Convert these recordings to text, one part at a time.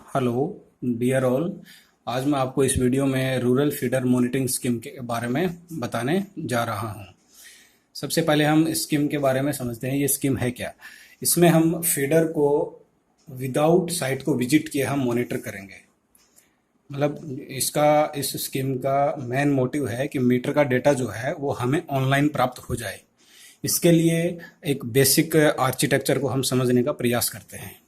Hello dear all. आज मैं आपको इस वीडियो में रूरल फीडर मॉनिटरिंग स्कीम के बारे में बताने जा रहा हूं। सबसे पहले हम इस स्कीम के बारे में समझते हैं, ये स्कीम है क्या। इसमें हम फीडर को विदाउट साइट को विजिट किए हम मॉनिटर करेंगे। मतलब इस स्कीम का मेन मोटिव है कि मीटर का डेटा जो है वो हमें ऑनलाइन प्राप्त हो जाए। इसके लिए एक बेसिक आर्किटेक्चर को हम समझने का प्रयास करते हैं।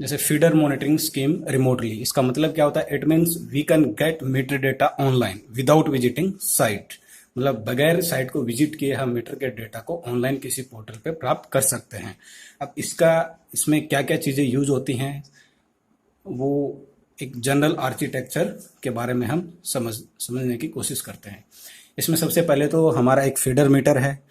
जैसे फीडर मॉनिटरिंग स्कीम रिमोटली, इसका मतलब क्या होता है? It means we can get meter data online without visiting site. मतलब बगैर साइट को विजिट किए हम मीटर के डेटा को ऑनलाइन किसी पोर्टल पे प्राप्त कर सकते हैं। अब इसमें क्या क्या चीजें यूज होती हैं, वो एक जनरल आर्किटेक्चर के बारे में हम समझने की कोशिश करते हैं। इसमें सबसे पहले तो हमारा एक फीडर मीटर है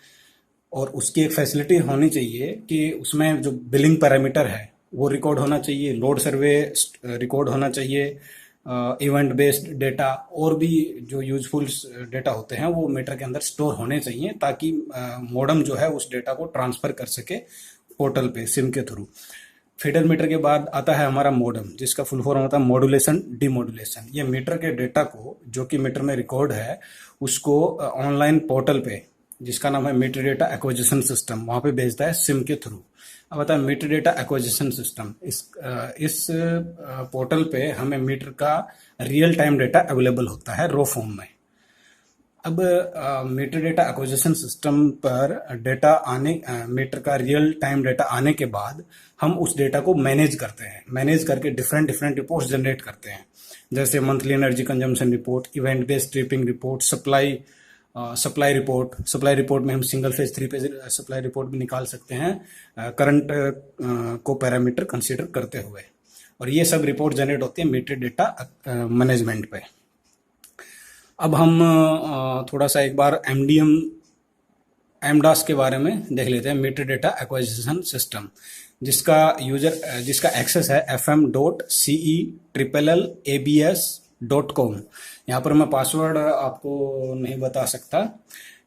और उसकी एक फैसिलिटी होनी चाहिए कि उसमें जो बिलिंग पैरामीटर है वो रिकॉर्ड होना चाहिए, लोड सर्वे रिकॉर्ड होना चाहिए, इवेंट बेस्ड डेटा और भी जो यूजफुल डेटा होते हैं वो मीटर के अंदर स्टोर होने चाहिए, ताकि मॉडम जो है उस डेटा को ट्रांसफर कर सके पोर्टल पे सिम के थ्रू। फीडर मीटर के बाद आता है हमारा मॉडम, जिसका फुल फॉर्म होता है मॉड्यूलेशन डीमॉड्यूलेशन। ये मीटर के डेटा को जो कि मीटर में रिकॉर्ड है उसको ऑनलाइन पोर्टल पे, जिसका नाम है मीटर डेटा एक्विजिशन सिस्टम, वहां पे भेजता है सिम के थ्रू। अब आता है मीटर डेटा एक्विजिशन सिस्टम। इस पोर्टल पे हमें मीटर का रियल टाइम डेटा अवेलेबल होता है रो फॉर्म में। अब मीटर डेटा एक्विजिशन सिस्टम पर मीटर का रियल टाइम डेटा आने के बाद हम उस डेटा को मैनेज करते हैं। मैनेज करके डिफरेंट डिफरेंट रिपोर्ट्स जनरेट करते हैं, जैसे monthly energy consumption report, event based tripping report, supply report. Supply report में हम single phase, three phase supply report भी निकाल सकते हैं करंट को पैरामीटर कंसीडर करते हुए। और ये सब रिपोर्ट जनरेट होती है मीटर डेटा मैनेजमेंट पे। अब हम थोड़ा सा एक बार एमडीएम एमडास के बारे में देख लेते हैं, मीटर डेटा एक्विजिशन सिस्टम, जिसका एक्सेस है fm.ce/LLABS.com। यहाँ पर मैं पासवर्ड आपको नहीं बता सकता,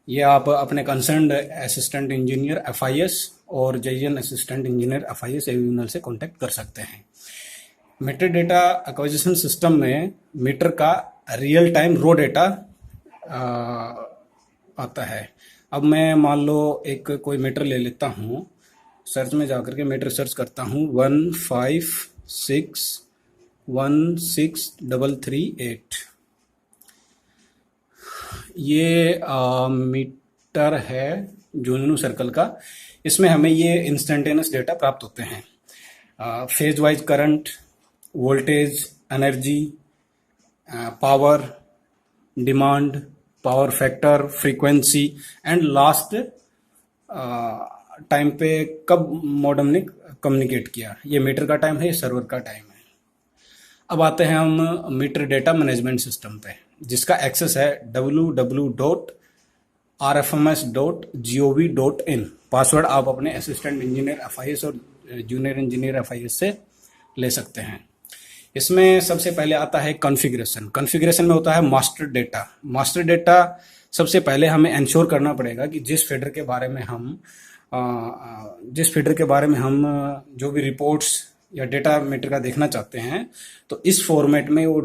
ये आप अपने कंसर्न असिस्टेंट इंजीनियर एफआईएस और जेईएन असिस्टेंट इंजीनियर एफआईएस एविनल से कांटेक्ट कर सकते हैं। मीटर डेटा एक्विजिशन सिस्टम में मीटर का रियल टाइम रो डेटा आता है। अब मैं मान लो एक कोई मीटर ले लेता हूँ, सर्च में जाकर के मीटर सर्च करता हूँ 156163338। ये मीटर है झुंझुनू सर्कल का। इसमें हमें ये इंस्टेंटेनियस डेटा प्राप्त होते हैं, phase wise current, voltage, energy, power, demand, power factor, frequency and last time पे कब मॉडम ने कम्युनिकेट किया। ये मीटर का टाइम है, ये सर्वर का टाइम है। अब आते हैं हम मीटर डेटा मैनेजमेंट सिस्टम पे, जिसका एक्सेस है www.rfms.gov.in। पासवर्ड आप अपने असिस्टेंट इंजीनियर एफआईएस और जूनियर इंजीनियर एफआईएस से ले सकते हैं। इसमें सबसे पहले आता है कॉन्फ़िगरेशन। कॉन्फ़िगरेशन में होता है मास्टर डेटा। मास्टर डेटा सबसे पहले हमें इंश्योर करना पड़ेगा कि जिस फीडर के बारे में हम जो भी रिपोर्ट्स या डेटा मीटर का देखना चाहते हैं, तो इस फॉर्मेट में वो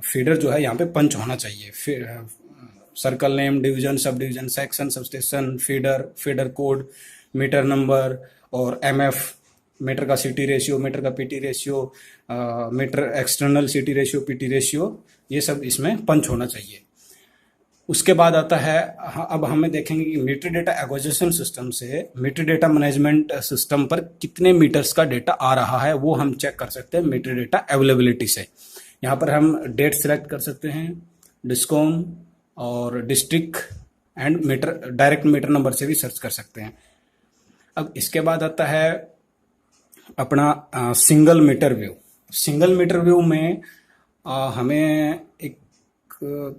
फीडर जो है यहाँ पे पंच होना चाहिए। Circle name, division, sub division, section, substation, feeder code, meter number और एमएफ, मीटर का सीटी रेशियो, मीटर का पीटी रेशियो, मीटर एक्सटर्नल सीटी रेशियो, पीटी रेशियो, ये सब इसमें पंच होना चाहिए। उसके बाद आता है, अब हमें देखेंगे कि मीटर डेटा एक्विजिशन सिस्टम से मीटर डेटा मैनेजमेंट सिस्टम पर कितने मीटर्स का डेटा आ रहा है, वो हम चेक कर सकते हैं मीटर डेटा अवेलेबिलिटी से। यहाँ पर हम डेट सिलेक्ट कर सकते हैं, डिस्कॉम और district and direct meter number से भी सर्च कर सकते हैं। अब इसके बाद आता है अपना single meter view. Single meter view में हमें एक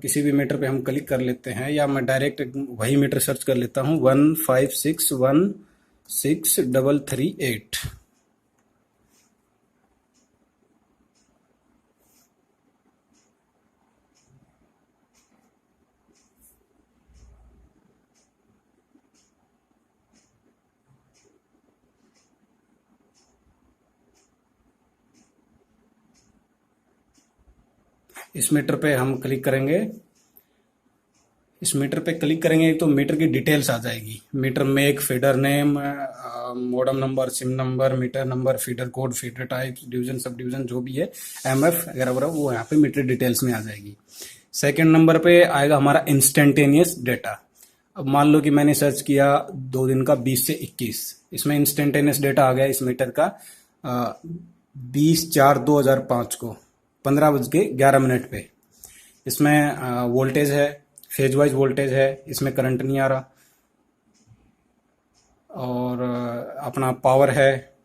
किसी भी मीटर पे हम क्लिक कर लेते हैं, या मैं डायरेक्ट वही मीटर सर्च कर लेता हूँ 156163338। इस मीटर पे हम क्लिक करेंगे। इस मीटर पे क्लिक करेंगे तो मीटर की डिटेल्स आ जाएगी। Meter make, feeder name, modem number, sim number, meter number, feeder code, feeder type, division, sub division जो भी है, एमएफ वगैरह वगैरह, वो यहाँ पे मीटर डिटेल्स में आ जाएगी। सेकंड नंबर पे आएगा हमारा इंस्टेंटेनियस डेटा। अब मान लो कि मैंने सर्च किया 2 दिन का 20 से 21, इसमें इंस्टेंटेनियस डेटा आ गया इस मीटर का 20/4/2005 को 15:11 पे। इसमें वोल्टेज है, फेज वाइज वोल्टेज है, इसमें करंट नहीं आ रहा। और अपना पावर है,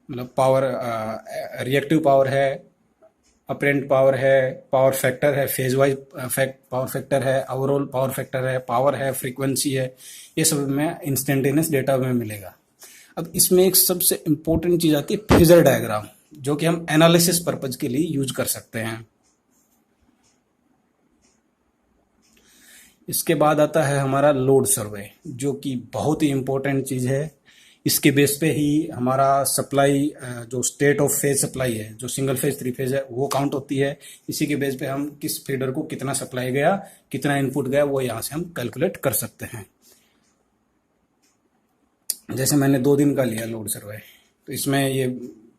मतलब पावर, रिएक्टिव पावर है, अपरेंट पावर है, पावर फैक्टर है, फेज वाइज पावर फैक्टर है, ओवरऑल पावर फैक्टर है, पावर है, फ्रीक्वेंसी है, ये सब में इंस्टेंटेनियस डेटा में मिलेगा। अब इसमें एक सबसे इंपॉर्टेंट चीज आती है फेजर डायग्राम, जो कि हम एनालिसिस पर्पज के लिए यूज कर सकते हैं। इसके बाद आता है हमारा लोड सर्वे, जो कि बहुत ही इंपॉर्टेंट चीज है। इसके बेस पे ही हमारा सप्लाई, जो स्टेट ऑफ फेज सप्लाई है, जो सिंगल फेज, 3 फेज है, वो काउंट होती है। इसी के बेस पे हम किस फीडर को कितना सप्लाई गया, कितना इनपुट गया, वो यहाँ से हम कैलकुलेट कर सकते हैं। जैसे मैंने 2 दिन का लिया लोड सर्वे, तो इसमें ये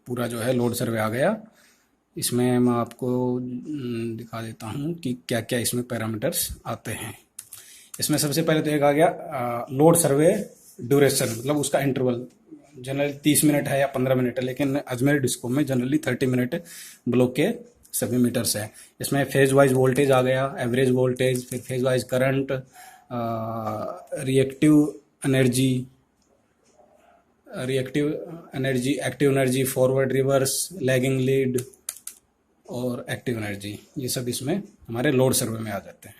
पूरा जो है लोड सर्वे आ गया। इसमें मैं आपको दिखा देता हूँ कि क्या क्या इसमें पैरामीटर्स आते हैं। इसमें सबसे पहले तो एक आ गया लोड सर्वे ड्यूरेशन, मतलब उसका इंटरवल। जनरली 30 मिनट है या 15 मिनट है, लेकिन अजमेर डिस्को में जनरली 30 मिनट ब्लॉक के सभी मीटर्स हैं। इसमें फेज वाइज वोल्टेज आ गया, एवरेज वोल्टेज, फिर phase wise current, reactive energy, active energy, forward, reverse, lagging, lead और एक्टिव एनर्जी, ये सब इसमें हमारे लोड सर्वे में आ जाते हैं।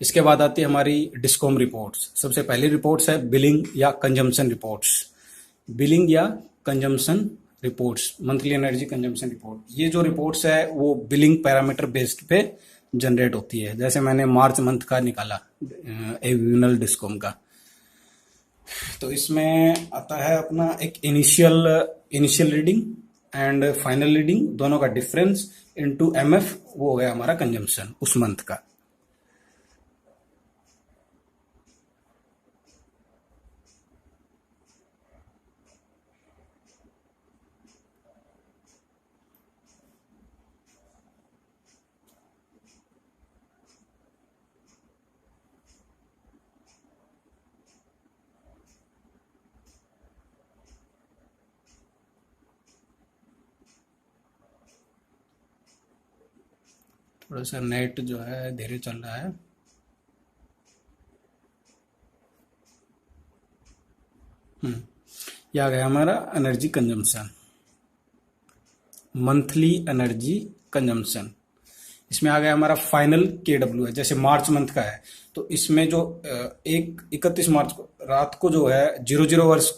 इसके बाद आती है हमारी डिस्कॉम रिपोर्ट्स। सबसे पहली रिपोर्ट्स है बिलिंग या कंजम्पशन रिपोर्ट्स। बिलिंग या consumption reports, monthly energy consumption report. ये जो रिपोर्ट्स है वो बिलिंग पैरामीटर बेस्ड पे जनरेट होती है। जैसे मैंने मार्च मंथ का निकाला एविनल डिस्कॉम का, तो इसमें आता है अपना एक initial reading and final reading, दोनों का डिफरेंस इनटू एमएफ, वो हो गया हमारा कंजम्पशन उस मंथ का। थोड़ा सा नेट जो है धीरे चल रहा है। ये आ गया हमारा energy consumption, monthly energy consumption. इसमें आ गया हमारा फाइनल KW है। जैसे मार्च मंथ का है, तो इसमें जो 31 मार्च को रात को जो है 00 वर्ष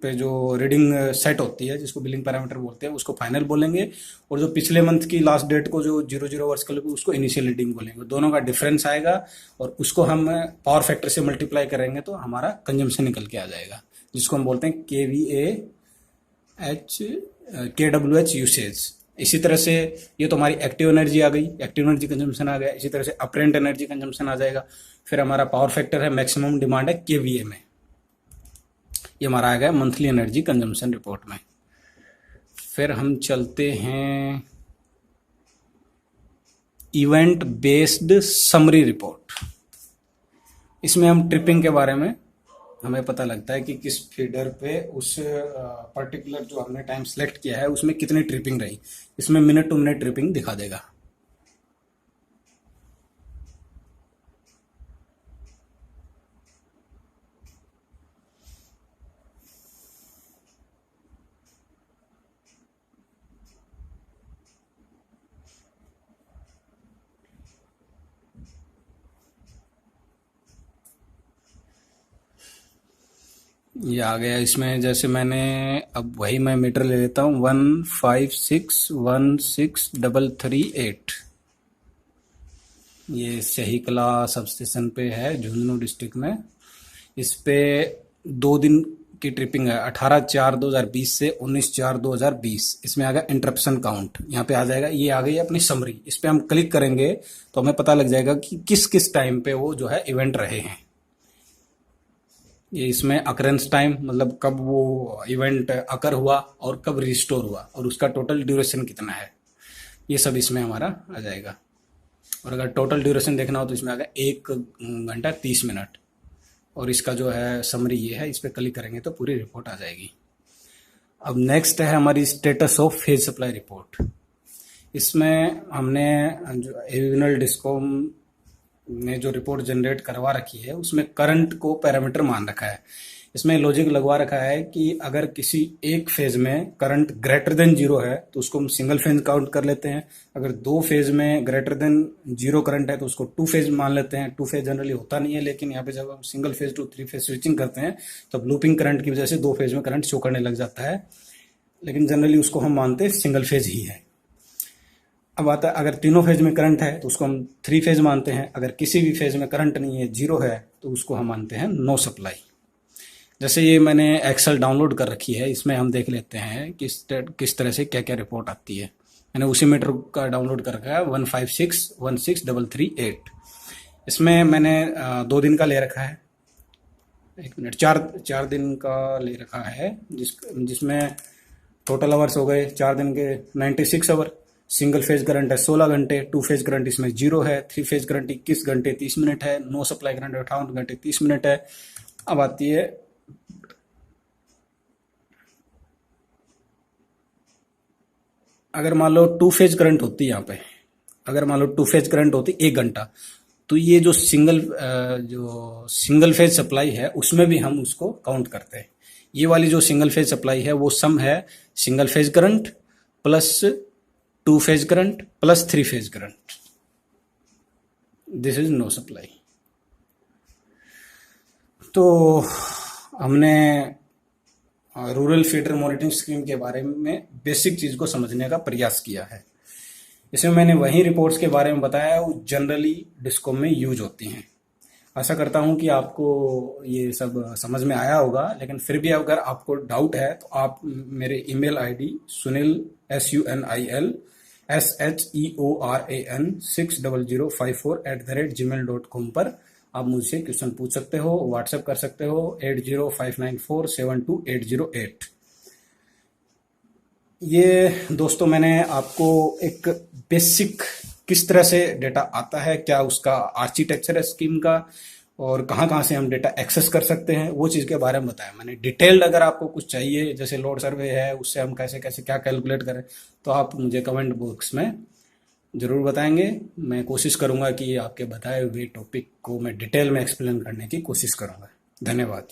पे जो रीडिंग सेट होती है, जिसको बिलिंग पैरामीटर बोलते हैं, उसको फाइनल बोलेंगे। और जो पिछले मंथ की लास्ट डेट को जो 00 वर्ष का, उसको इनिशियल रीडिंग बोलेंगे। दोनों का डिफरेंस आएगा और उसको हम पावर फैक्टर से मल्टीप्लाई करेंगे तो हमारा कंजम्पशन निकल के आ जाएगा, जिसको हम बोलते हैं KWH यूसेज। इसी तरह से ये तो हमारी एक्टिव एनर्जी आ गई, एक्टिव एनर्जी कंजम्पशन आ गया। इसी तरह से अपरेंट एनर्जी कंजम्पशन आ जाएगा। फिर हमारा पावर फैक्टर है, मैक्सिमम डिमांड है KVA में, ये हमारा आ गया मंथली एनर्जी कंजम्पशन रिपोर्ट में। फिर हम चलते हैं इवेंट बेस्ड समरी रिपोर्ट। इसमें हम ट्रिपिंग के बारे में हमें पता लगता है कि किस फीडर पे उस पर्टिकुलर जो हमने टाइम सेलेक्ट किया है उसमें कितनी ट्रिपिंग रही। इसमें मिनट टू मिनट ट्रिपिंग दिखा देगा। ये आ गया इसमें। जैसे मैंने अब वही मैं मीटर ले लेता हूँ 15616338। ये सही कला सब स्टेशन पे है, झुंझुनू डिस्ट्रिक्ट में। इस पे 2 दिन की ट्रिपिंग है 18/4/2020 से 19/4/2020। इसमें आ गया इंटरप्शन काउंट, यहाँ पे आ जाएगा, ये आ गई अपनी समरी। इस पे हम क्लिक करेंगे तो हमें पता लग जाएगा कि किस किस टाइम पे वो जो है इवेंट रहे हैं। ये इसमें अकरेंस टाइम, मतलब कब वो इवेंट अकर हुआ और कब रिस्टोर हुआ और उसका टोटल ड्यूरेशन कितना है, ये सब इसमें हमारा आ जाएगा। और अगर टोटल ड्यूरेशन देखना हो तो इसमें आ गया 1 घंटा 30 मिनट। और इसका जो है समरी ये है, इस पर क्लिक करेंगे तो पूरी रिपोर्ट आ जाएगी। अब नेक्स्ट है हमारी status of phase supply report. इसमें हमने जो एविनल डिस्कॉम ने जो रिपोर्ट जनरेट करवा रखी है उसमें करंट को पैरामीटर मान रखा है। इसमें लॉजिक लगवा रखा है कि अगर किसी एक फेज में करंट ग्रेटर देन 0 है तो उसको हम सिंगल फेज काउंट कर लेते हैं। अगर 2 फेज में ग्रेटर देन 0 करंट है तो उसको 2 फेज मान लेते हैं। 2 फेज जनरली होता नहीं है, लेकिन यहाँ पे जब हम single phase two 3 phase switching करते हैं तब लूपिंग करंट की वजह से 2 फेज में करंट शो करने लग जाता है, लेकिन जनरली उसको हम मानते हैं सिंगल फेज ही है। अब आता है अगर तीनों फेज में करंट है तो उसको हम 3 फेज मानते हैं। अगर किसी भी फेज में करंट नहीं है, 0 है, तो उसको हम मानते हैं नो सप्लाई। जैसे ये मैंने एक्सेल डाउनलोड कर रखी है, इसमें हम देख लेते हैं किस तरह से क्या क्या रिपोर्ट आती है। मैंने उसी मीटर का डाउनलोड कर रखा है 1561638। इसमें मैंने 2 दिन का ले रखा है, 1 मिनट, 4 दिन का ले रखा है, जिसमें टोटल आवर्स हो गए 4 दिन के 96 आवर। सिंगल फेज करंट है 16 घंटे, 2 फेज करंट इसमें 0 है, 3 फेज करंट 21 घंटे 30 मिनट है, नो सप्लाई करंट 58 घंटे 30 मिनट है। अब आती है अगर मान लो 2 फेज करंट होती है, यहाँ पे अगर मान लो 2 फेज करंट होती 1 घंटा, तो ये जो सिंगल फेज सप्लाई है उसमें भी हम उसको काउंट करते हैं। ये वाली जो सिंगल फेज सप्लाई है वो सम है single phase current plus 2 phase current plus 3 phase current. This is no supply. तो हमने रूरल फीडर मॉनिटरिंग स्कीम के बारे में बेसिक चीज को समझने का प्रयास किया है। इसमें मैंने वही रिपोर्ट्स के बारे में बताया वो जनरली डिस्कॉम में यूज होती हैं। आशा करता हूं कि आपको ये सब समझ में आया होगा, लेकिन फिर भी अगर आपको डाउट है तो आप मेरे ईमेल आईडी sunil sunilSEORAN60054 पर आप मुझसे क्वेश्चन पूछ सकते हो, व्हाट्सएप कर सकते हो 8059472808। ये दोस्तों मैंने आपको एक बेसिक किस तरह से डेटा आता है, क्या उसका आर्किटेक्चर है स्कीम का, और कहाँ कहाँ से हम डेटा एक्सेस कर सकते हैं, वो चीज़ के बारे में बताया मैंने। डिटेल्ड अगर आपको कुछ चाहिए, जैसे लोड सर्वे है, उससे हम कैसे कैसे क्या कैलकुलेट करें, तो आप मुझे कमेंट बॉक्स में ज़रूर बताएंगे। मैं कोशिश करूंगा कि आपके बताए हुए टॉपिक को मैं डिटेल में एक्सप्लेन करने की कोशिश करूंगा। धन्यवाद।